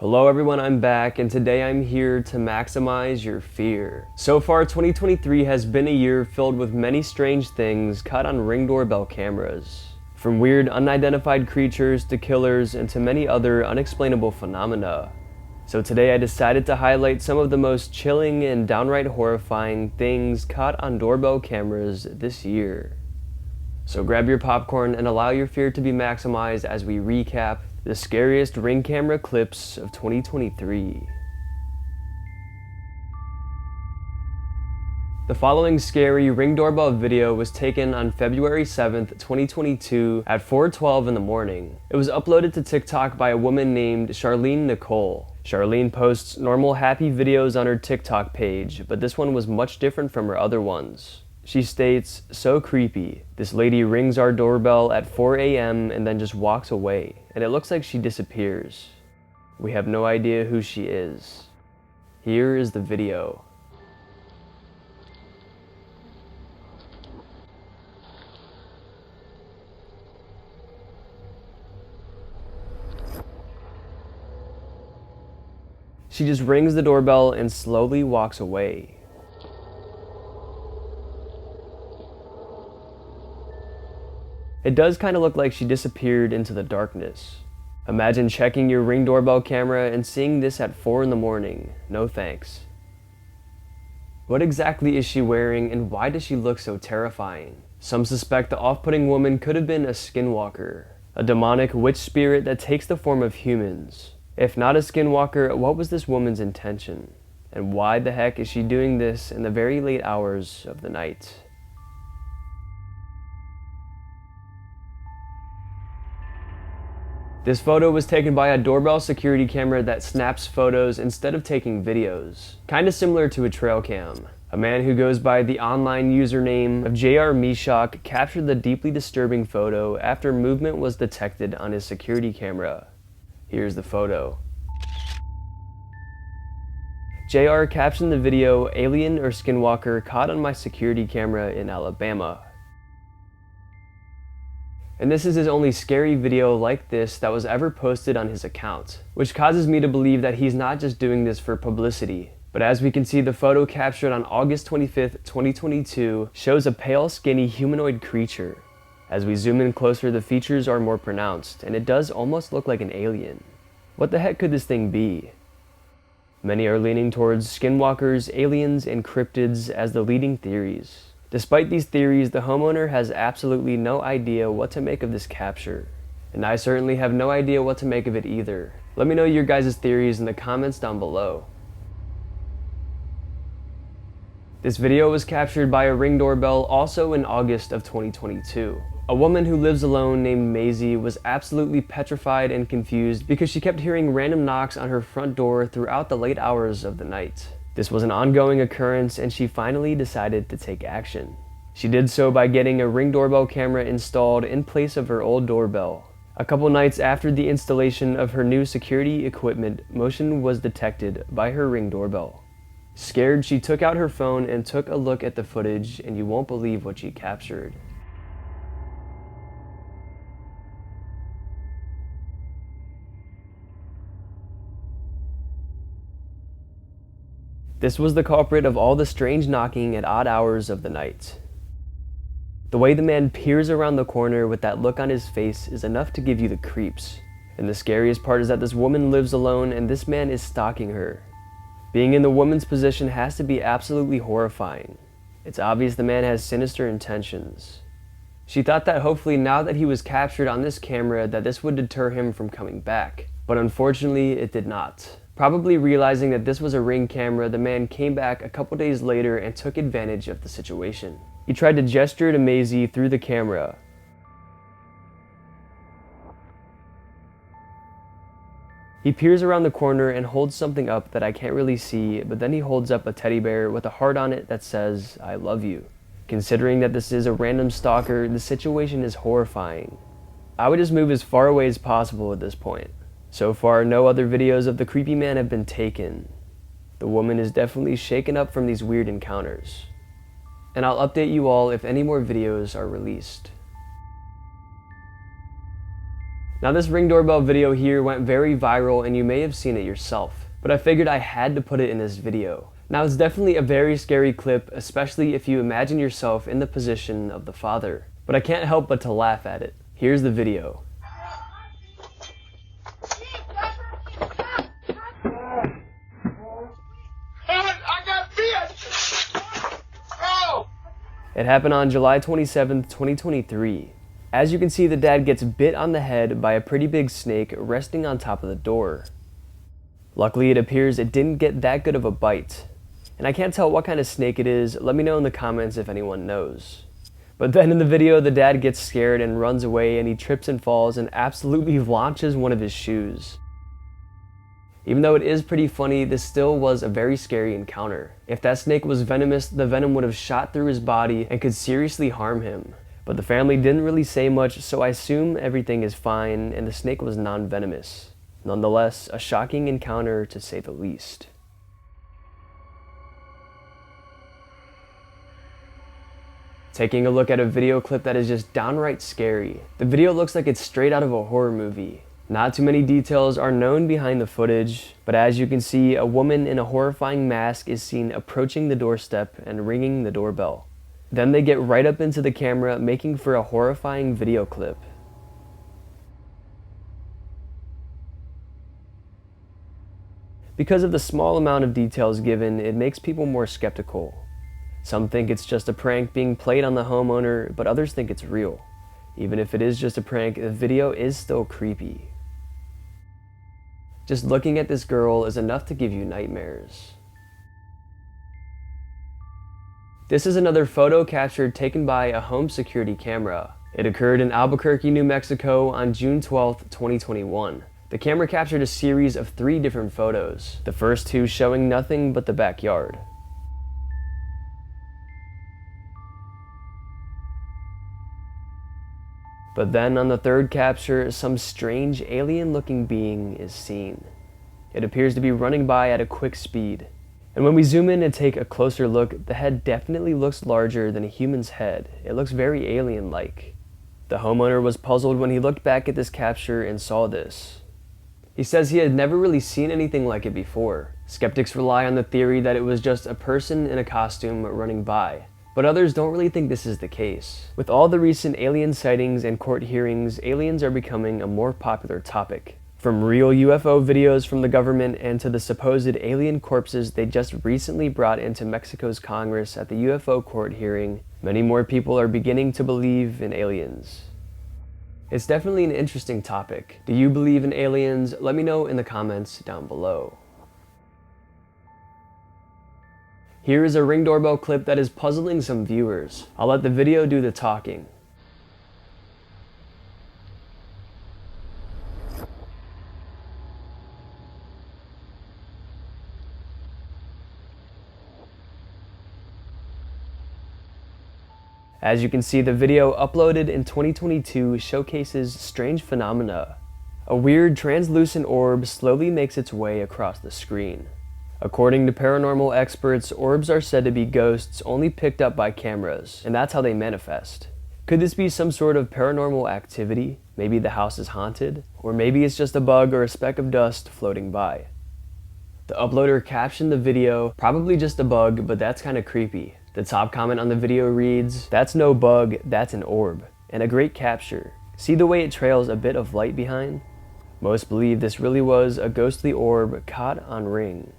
Hello everyone, I'm back, and today I'm here to maximize your fear. So far, 2023 has been a year filled with many strange things caught on Ring doorbell cameras. From weird unidentified creatures to killers and to many other unexplainable phenomena. So today I decided to highlight some of the most chilling and downright horrifying things caught on doorbell cameras this year. So grab your popcorn and allow your fear to be maximized as we recap the scariest Ring camera clips of 2023. The following scary Ring doorbell video was taken on February 7th, 2022 at 4:12 in the morning. It was uploaded to TikTok by a woman named Charlene Nicole. Charlene posts normal happy videos on her TikTok page, but this one was much different from her other ones. She states, "So creepy. This lady rings our doorbell at 4 a.m. and then just walks away, and it looks like she disappears. We have no idea who she is." Here is the video. She just rings the doorbell and slowly walks away. It does kind of look like she disappeared into the darkness. Imagine checking your Ring doorbell camera and seeing this at 4 in the morning. No thanks. What exactly is she wearing and why does she look so terrifying? Some suspect the off-putting woman could have been a skinwalker, a demonic witch spirit that takes the form of humans. If not a skinwalker, what was this woman's intention? And why the heck is she doing this in the very late hours of the night? This photo was taken by a doorbell security camera that snaps photos instead of taking videos. Kinda similar to a trail cam. A man who goes by the online username of JR Meshach captured the deeply disturbing photo after movement was detected on his security camera. Here's the photo. JR captioned the video, "Alien or skinwalker caught on my security camera in Alabama." And this is his only scary video like this that was ever posted on his account, which causes me to believe that he's not just doing this for publicity. But as we can see, the photo captured on August 25th, 2022 shows a pale, skinny humanoid creature. As we zoom in closer, the features are more pronounced, and it does almost look like an alien. What the heck could this thing be? Many are leaning towards skinwalkers, aliens, and cryptids as the leading theories. Despite these theories, the homeowner has absolutely no idea what to make of this capture. And I certainly have no idea what to make of it either. Let me know your guys' theories in the comments down below. This video was captured by a Ring doorbell also in August of 2022. A woman who lives alone named Maisie was absolutely petrified and confused because she kept hearing random knocks on her front door throughout the late hours of the night. This was an ongoing occurrence and she finally decided to take action. She did so by getting a Ring doorbell camera installed in place of her old doorbell. A couple nights after the installation of her new security equipment, motion was detected by her Ring doorbell. Scared, she took out her phone and took a look at the footage, and you won't believe what she captured. This was the culprit of all the strange knocking at odd hours of the night. The way the man peers around the corner with that look on his face is enough to give you the creeps. And the scariest part is that this woman lives alone and this man is stalking her. Being in the woman's position has to be absolutely horrifying. It's obvious the man has sinister intentions. She thought that hopefully now that he was captured on this camera that this would deter him from coming back. But unfortunately it did not. Probably realizing that this was a Ring camera, the man came back a couple days later and took advantage of the situation. He tried to gesture to Maisie through the camera. He peers around the corner and holds something up that I can't really see, but then he holds up a teddy bear with a heart on it that says, "I love you." Considering that this is a random stalker, the situation is horrifying. I would just move as far away as possible at this point. So far, no other videos of the creepy man have been taken. The woman is definitely shaken up from these weird encounters. And I'll update you all if any more videos are released. Now this Ring doorbell video here went very viral and you may have seen it yourself, but I figured I had to put it in this video. Now it's definitely a very scary clip, especially if you imagine yourself in the position of the father, but I can't help but to laugh at it. Here's the video. It happened on July 27th, 2023. As you can see, the dad gets bit on the head by a pretty big snake resting on top of the door. Luckily, it appears it didn't get that good of a bite. And I can't tell what kind of snake it is. Let me know in the comments if anyone knows. But then in the video, the dad gets scared and runs away, and he trips and falls and absolutely launches one of his shoes. Even though it is pretty funny, this still was a very scary encounter. If that snake was venomous, the venom would have shot through his body and could seriously harm him. But the family didn't really say much, so I assume everything is fine and the snake was non-venomous. Nonetheless, a shocking encounter to say the least. Taking a look at a video clip that is just downright scary. The video looks like it's straight out of a horror movie. Not too many details are known behind the footage, but as you can see, a woman in a horrifying mask is seen approaching the doorstep and ringing the doorbell. Then they get right up into the camera, making for a horrifying video clip. Because of the small amount of details given, it makes people more skeptical. Some think it's just a prank being played on the homeowner, but others think it's real. Even if it is just a prank, the video is still creepy. Just looking at this girl is enough to give you nightmares. This is another photo captured taken by a home security camera. It occurred in Albuquerque, New Mexico on June 12th, 2021. The camera captured a series of 3 different photos, the first 2 showing nothing but the backyard. But then on the 3rd capture, some strange alien-looking being is seen. It appears to be running by at a quick speed. And when we zoom in and take a closer look, the head definitely looks larger than a human's head. It looks very alien-like. The homeowner was puzzled when he looked back at this capture and saw this. He says he had never really seen anything like it before. Skeptics rely on the theory that it was just a person in a costume running by. But others don't really think this is the case. With all the recent alien sightings and court hearings, aliens are becoming a more popular topic. From real UFO videos from the government and to the supposed alien corpses they just recently brought into Mexico's Congress at the UFO court hearing, many more people are beginning to believe in aliens. It's definitely an interesting topic. Do you believe in aliens? Let me know in the comments down below. Here is a Ring doorbell clip that is puzzling some viewers. I'll let the video do the talking. As you can see, the video uploaded in 2022 showcases strange phenomena. A weird translucent orb slowly makes its way across the screen. According to paranormal experts, orbs are said to be ghosts only picked up by cameras, and that's how they manifest. Could this be some sort of paranormal activity? Maybe the house is haunted? Or maybe it's just a bug or a speck of dust floating by. The uploader captioned the video, "Probably just a bug, but that's kinda creepy." The top comment on the video reads, "That's no bug, that's an orb." And a great capture. See the way it trails a bit of light behind? Most believe this really was a ghostly orb caught on Ring.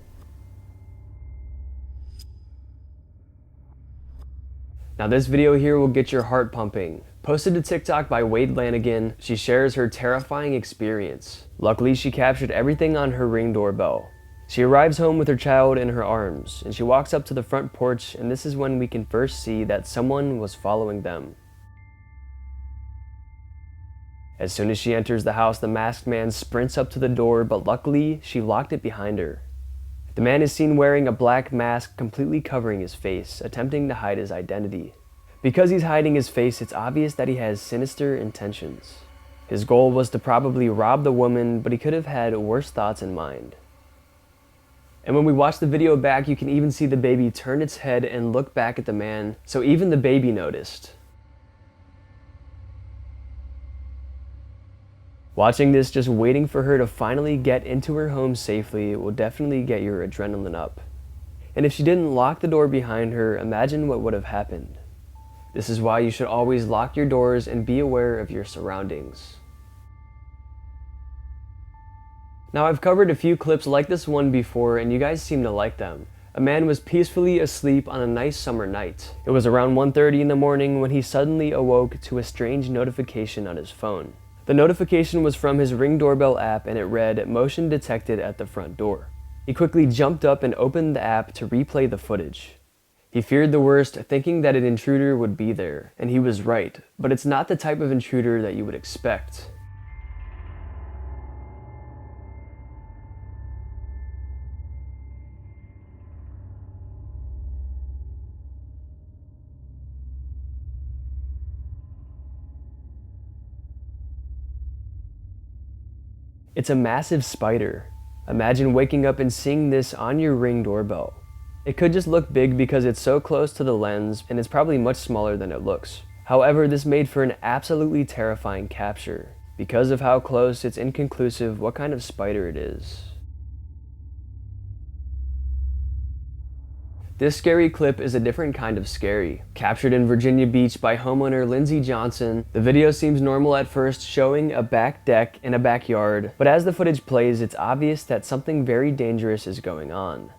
Now this video here will get your heart pumping. Posted to TikTok by Wade Lanigan, she shares her terrifying experience. Luckily, she captured everything on her Ring doorbell. She arrives home with her child in her arms, and she walks up to the front porch, and this is when we can first see that someone was following them. As soon as she enters the house, the masked man sprints up to the door, but luckily, she locked it behind her. The man is seen wearing a black mask completely covering his face, attempting to hide his identity. Because he's hiding his face, it's obvious that he has sinister intentions. His goal was to probably rob the woman, but he could have had worse thoughts in mind. And when we watch the video back, you can even see the baby turn its head and look back at the man, so even the baby noticed. Watching this, just waiting for her to finally get into her home safely, will definitely get your adrenaline up. And if she didn't lock the door behind her, imagine what would have happened. This is why you should always lock your doors and be aware of your surroundings. Now, I've covered a few clips like this one before and you guys seem to like them. A man was peacefully asleep on a nice summer night. It was around 1:30 in the morning when he suddenly awoke to a strange notification on his phone. The notification was from his Ring doorbell app and it read, "Motion detected at the front door." He quickly jumped up and opened the app to replay the footage. He feared the worst, thinking that an intruder would be there, and he was right, but it's not the type of intruder that you would expect. It's a massive spider. Imagine waking up and seeing this on your Ring doorbell. It could just look big because it's so close to the lens and it's probably much smaller than it looks. However, this made for an absolutely terrifying capture. Because of how close, it's inconclusive what kind of spider it is. This scary clip is a different kind of scary. Captured in Virginia Beach by homeowner Lindsay Johnson, the video seems normal at first, showing a back deck in a backyard, but as the footage plays, it's obvious that something very dangerous is going on.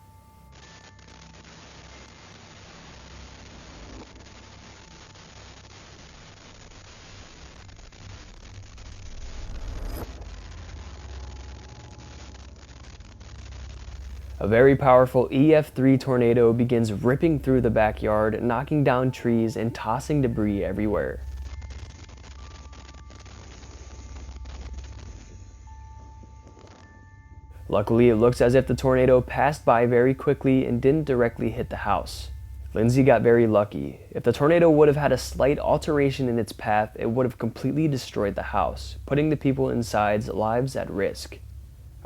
A very powerful EF3 tornado begins ripping through the backyard, knocking down trees and tossing debris everywhere. Luckily, it looks as if the tornado passed by very quickly and didn't directly hit the house. Lindsay got very lucky. If the tornado would have had a slight alteration in its path, it would have completely destroyed the house, putting the people inside's lives at risk.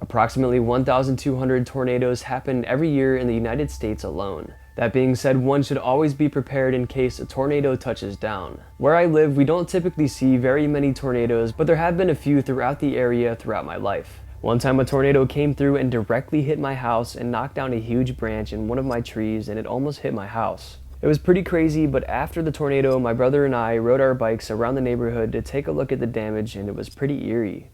Approximately 1,200 tornadoes happen every year in the United States alone. That being said, one should always be prepared in case a tornado touches down. Where I live, we don't typically see very many tornadoes, but there have been a few throughout the area throughout my life. One time a tornado came through and directly hit my house and knocked down a huge branch in one of my trees, and it almost hit my house. It was pretty crazy, but after the tornado, my brother and I rode our bikes around the neighborhood to take a look at the damage, and it was pretty eerie.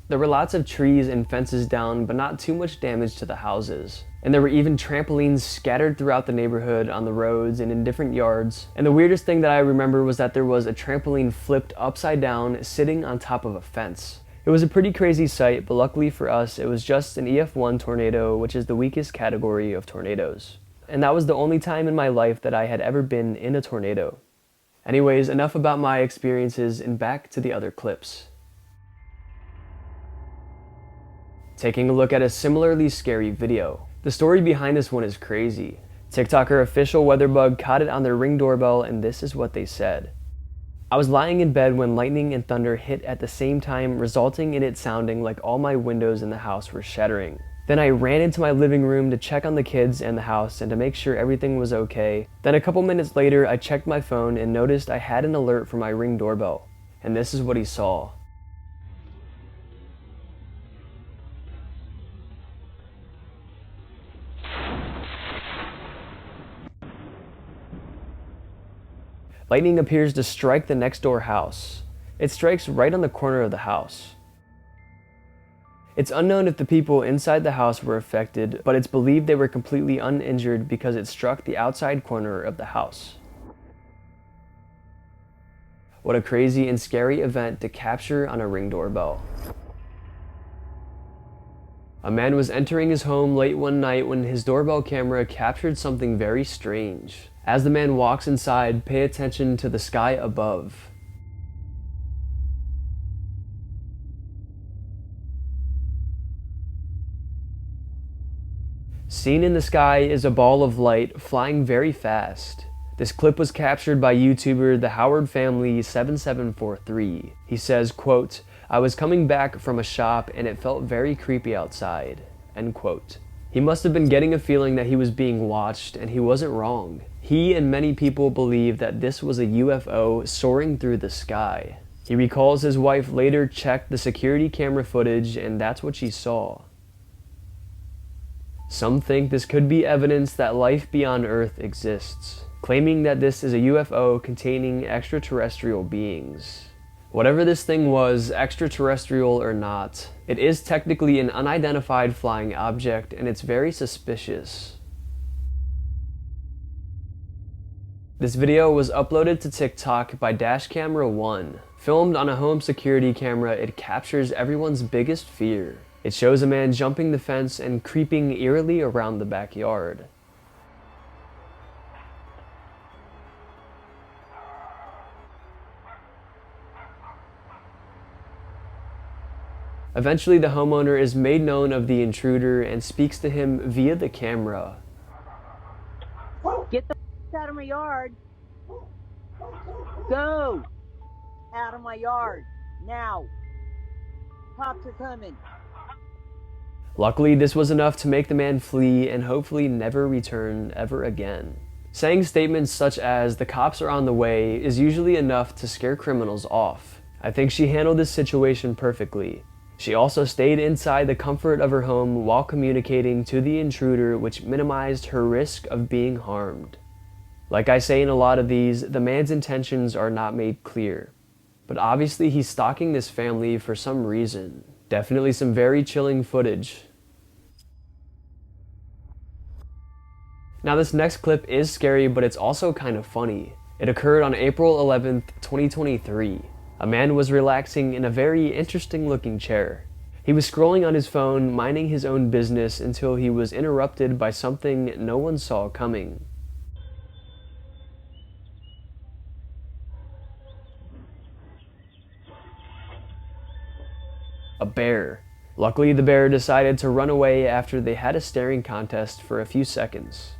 There were lots of trees and fences down, but not too much damage to the houses. And there were even trampolines scattered throughout the neighborhood, on the roads, and in different yards. And the weirdest thing that I remember was that there was a trampoline flipped upside down, sitting on top of a fence. It was a pretty crazy sight, but luckily for us, it was just an EF1 tornado, which is the weakest category of tornadoes. And that was the only time in my life that I had ever been in a tornado. Anyways, enough about my experiences, and back to the other clips. Taking a look at a similarly scary video. The story behind this one is crazy. TikToker Official Weatherbug caught it on their Ring doorbell, and this is what they said. "I was lying in bed when lightning and thunder hit at the same time, resulting in it sounding like all my windows in the house were shattering. Then I ran into my living room to check on the kids and the house and to make sure everything was okay. Then a couple minutes later, I checked my phone and noticed I had an alert for my Ring doorbell. And this is what he saw. Lightning appears to strike the next door house. It strikes right on the corner of the house. It's unknown if the people inside the house were affected, but it's believed they were completely uninjured because it struck the outside corner of the house." What a crazy and scary event to capture on a Ring doorbell. A man was entering his home late one night when his doorbell camera captured something very strange. As the man walks inside, pay attention to the sky above. Seen in the sky is a ball of light flying very fast. This clip was captured by YouTuber The Howard Family 7743. He says, quote, "I was coming back from a shop and it felt very creepy outside," end quote. He must have been getting a feeling that he was being watched, and he wasn't wrong. He and many people believe that this was a UFO soaring through the sky. He recalls his wife later checked the security camera footage and that's what she saw. Some think this could be evidence that life beyond Earth exists, claiming that this is a UFO containing extraterrestrial beings. Whatever this thing was, extraterrestrial or not, it is technically an unidentified flying object and it's very suspicious. This video was uploaded to TikTok by Dash Camera 1. Filmed on a home security camera, it captures everyone's biggest fear. It shows a man jumping the fence and creeping eerily around the backyard. Eventually, the homeowner is made known of the intruder and speaks to him via the camera. Get the out of my yard. Go out of my yard now. Cops are coming. Luckily, this was enough to make the man flee and hopefully never return ever again. Saying statements such as "the cops are on the way" is usually enough to scare criminals off. I think she handled this situation perfectly. She also stayed inside the comfort of her home while communicating to the intruder, which minimized her risk of being harmed. Like I say in a lot of these, the man's intentions are not made clear. But obviously he's stalking this family for some reason. Definitely some very chilling footage. Now this next clip is scary, but it's also kind of funny. It occurred on April 11th, 2023. A man was relaxing in a very interesting looking chair. He was scrolling on his phone, minding his own business until he was interrupted by something no one saw coming. A bear. Luckily, the bear decided to run away after they had a staring contest for a few seconds.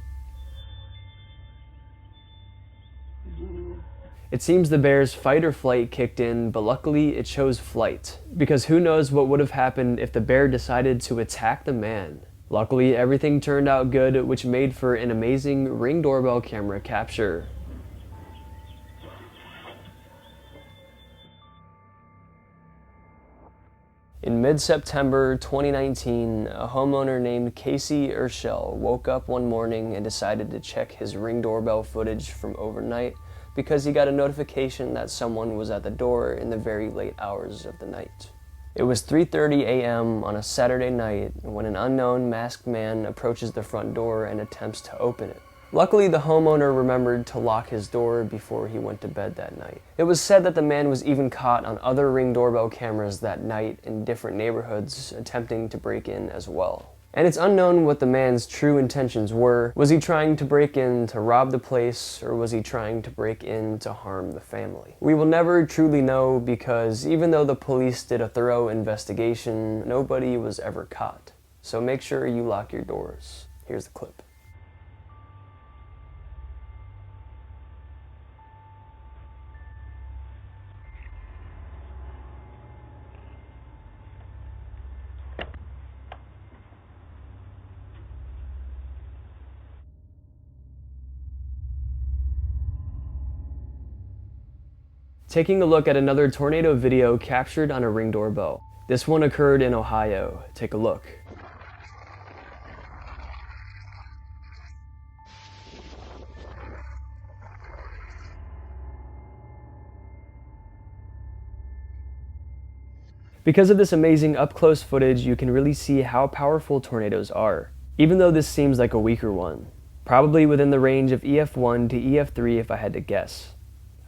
It seems the bear's fight or flight kicked in, but luckily it chose flight, because who knows what would have happened if the bear decided to attack the man. Luckily, everything turned out good, which made for an amazing Ring doorbell camera capture. In mid-September 2019, a homeowner named Casey Urshel woke up one morning and decided to check his Ring doorbell footage from overnight because he got a notification that someone was at the door in the very late hours of the night. It was 3:30 a.m. on a Saturday night when an unknown masked man approaches the front door and attempts to open it. Luckily, the homeowner remembered to lock his door before he went to bed that night. It was said that the man was even caught on other Ring doorbell cameras that night in different neighborhoods attempting to break in as well. And it's unknown what the man's true intentions were. Was he trying to break in to rob the place, or was he trying to break in to harm the family? We will never truly know because even though the police did a thorough investigation, nobody was ever caught. So make sure you lock your doors. Here's the clip. Taking a look at another tornado video captured on a Ring doorbell. This one occurred in Ohio. Take a look. Because of this amazing up-close footage, you can really see how powerful tornadoes are, even though this seems like a weaker one. Probably within the range of EF1 to EF3 if I had to guess.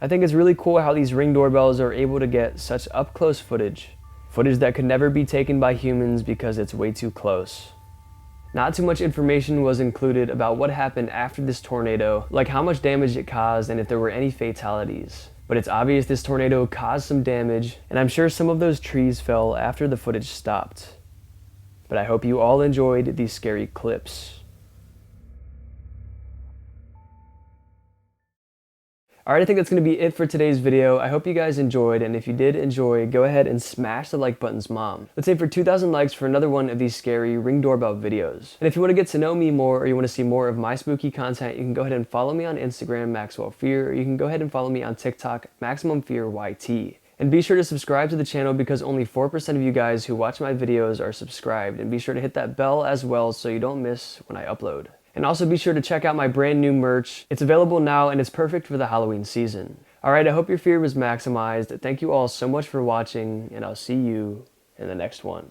I think it's really cool how these Ring doorbells are able to get such up-close footage that could never be taken by humans because it's way too close. Not too much information was included about what happened after this tornado, like how much damage it caused and if there were any fatalities. But it's obvious this tornado caused some damage, and I'm sure some of those trees fell after the footage stopped. But I hope you all enjoyed these scary clips. Alright, I think that's going to be it for today's video. I hope you guys enjoyed, and if you did enjoy, go ahead and smash the like button's mom. Let's aim for 2,000 likes for another one of these scary Ring doorbell videos. And if you want to get to know me more, or you want to see more of my spooky content, you can go ahead and follow me on Instagram, Maxwell Fear, or you can go ahead and follow me on TikTok, Maximum Fear YT. And be sure to subscribe to the channel because only 4% of you guys who watch my videos are subscribed. And be sure to hit that bell as well so you don't miss when I upload. And also be sure to check out my brand new merch. It's available now and it's perfect for the Halloween season. Alright, I hope your fear was maximized. Thank you all so much for watching and I'll see you in the next one.